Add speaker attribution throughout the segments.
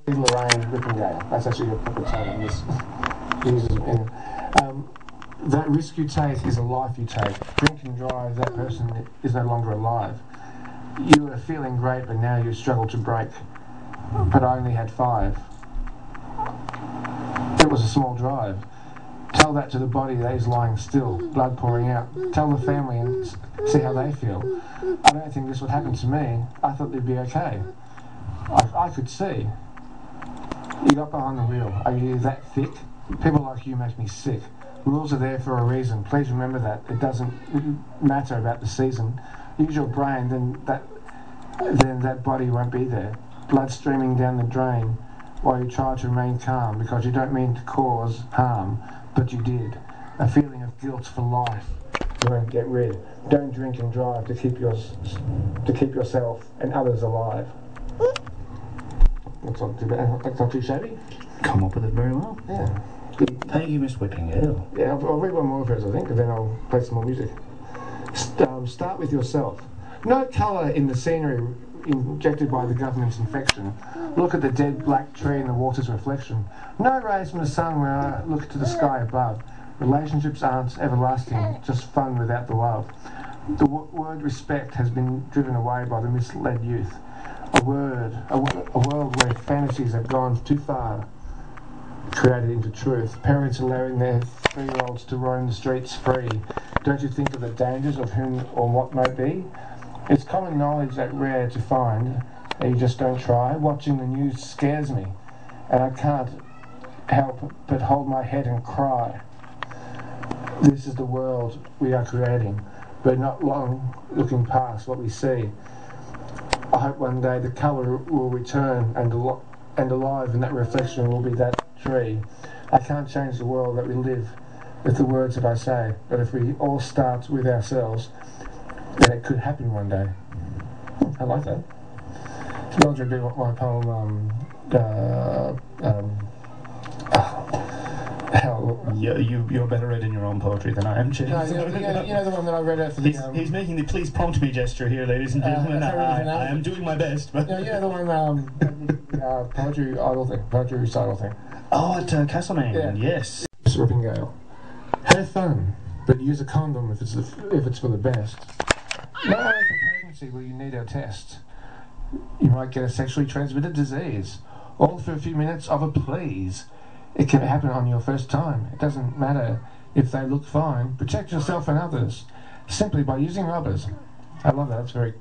Speaker 1: Hayley Lorraine Rippingale. That's actually a proper title. This uses that risk you take is a life you take. Drink and drive, that person is no longer alive. You were feeling great, but now you struggle to break. But I only had 5. It was a small drive. Tell that to the body that is lying still, blood pouring out. Tell the family and see how they feel. I don't think this would happen to me. I thought they'd be okay. I could see. You got behind the wheel. Are you that thick? People like you make me sick. Rules are there for a reason. Please remember that. It doesn't matter about the season. Use your brain, then that body won't be there. Blood streaming down the drain while you try to remain calm because you don't mean to cause harm, but you did. A feeling of guilt for life you won't get rid. Don't drink and drive to keep yourself and others alive. That's not too bad. That's not too shabby.
Speaker 2: Come up with it very well.
Speaker 1: Yeah.
Speaker 2: Thank you, Miss Whippingale.
Speaker 1: Yeah, I'll read one more of hers, I think, and then I'll play some more music. Start with yourself. No colour in the scenery injected by the government's infection. Look at the dead black tree in the water's reflection. No rays from the sun when I look to the sky above. Relationships aren't everlasting, just fun without the love. The word respect has been driven away by the misled youth. A world where fantasies have gone too far, created into truth. Parents allowing their 3-year-olds to roam the streets free. Don't you think of the dangers of whom or what might be? It's common knowledge that rare to find, and you just don't try. Watching the news scares me, and I can't help but hold my head and cry. This is the world we are creating, but not long looking past what we see. I hope one day the colour will return and alive, and that reflection will be that tree. I can't change the world that we live with the words that I say, but if we all start with ourselves, then it could happen one day. I like that. It's going to be my poem,
Speaker 2: You're better read in your own poetry than I am, Chip.
Speaker 1: No, you know the one that I read out for the...
Speaker 2: He's making the please prompt me gesture here, ladies and gentlemen. I am doing my best. But
Speaker 1: you know the one, poetry recital thing.
Speaker 2: Oh, at Castlemaine, yes.
Speaker 1: Miss Rippingale. Have fun, but use a condom if it's for the best. Not only for pregnancy will you need our test. You might get a sexually transmitted disease. All for a few minutes of a please. It can happen on your first time. It doesn't matter if they look fine. Protect yourself and others simply by using rubbers. I love that. It's very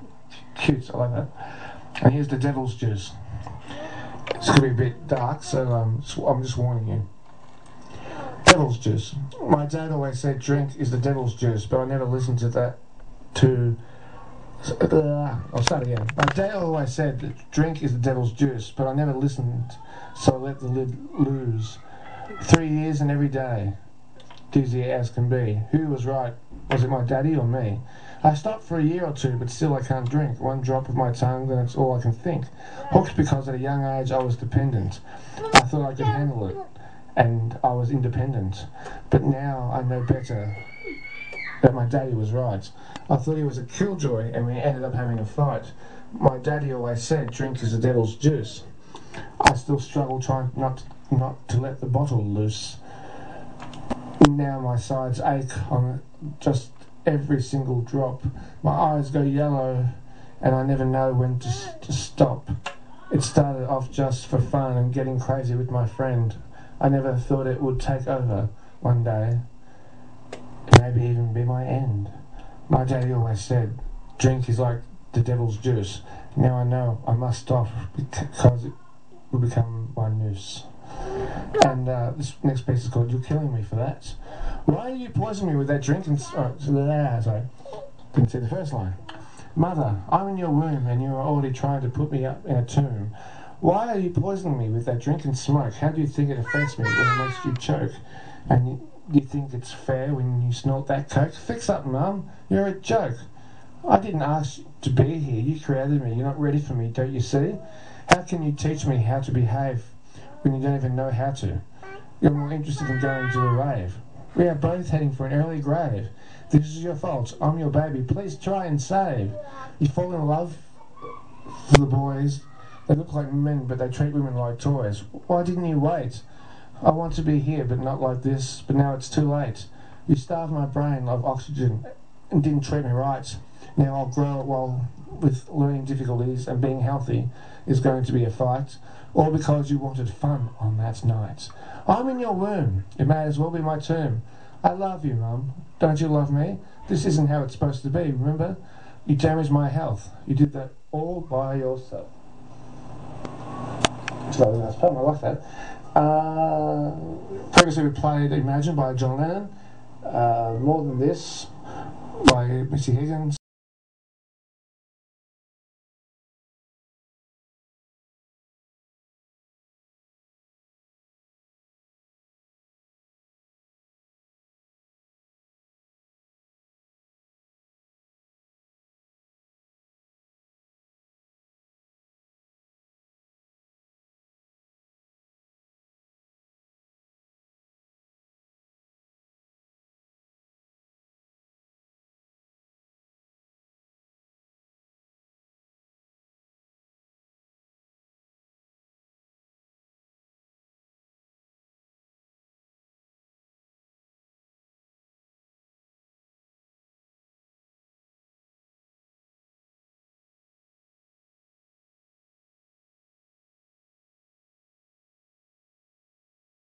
Speaker 1: cute. I like that. And here's the devil's juice. It's going to be a bit dark, so I'm just warning you. Devil's juice. My dad always said drink is the devil's juice, but I never listened to that. I'll start again. My dad always said that drink is the devil's juice, but I never listened, so I let the lid loose. 3 years and every day, dizzy as can be. Who was right? Was it my daddy or me? I stopped for a year or two, but still I can't drink. One drop of my tongue, then it's all I can think. Hooked because at a young age I was dependent. I thought I could handle it, and I was independent. But now I know better. That my daddy was right. I thought he was a killjoy, and we ended up having a fight. My daddy always said drink is the devil's juice. I still struggle trying not to let the bottle loose. Now my sides ache on just every single drop. My eyes go yellow, and I never know when to stop. It started off just for fun and getting crazy with my friend. I never thought it would take over one day. Maybe even be my end. My daddy always said, drink is like the devil's juice. Now I know I must stop because it will become my noose. And this next piece is called You're Killing Me for That. Why are you poisoning me with that drink? Sorry, didn't see the first line. Mother, I'm in your womb and you are already trying to put me up in a tomb. Why are you poisoning me with that drink and smoke? How do you think it affects me when it makes you choke? And you think it's fair when you snort that coke? Fix up, Mum. You're a joke. I didn't ask to be here. You created me. You're not ready for me, don't you see? How can you teach me how to behave when you don't even know how to? You're more interested in going to the rave. We are both heading for an early grave. This is your fault. I'm your baby. Please try and save. You fall in love for the boys. They look like men, but they treat women like toys. Why didn't you wait? I want to be here, but not like this. But now it's too late. You starved my brain of oxygen and didn't treat me right. Now I'll grow while with learning difficulties, and being healthy is going to be a fight. All because you wanted fun on that night. I'm in your womb. It may as well be my tomb. I love you, Mum. Don't you love me? This isn't how it's supposed to be, remember? You damaged my health. You did that all by yourself. It's a very nice poem, I like that. Previously we played Imagine by John Lennon. More Than This by Missy Higgins.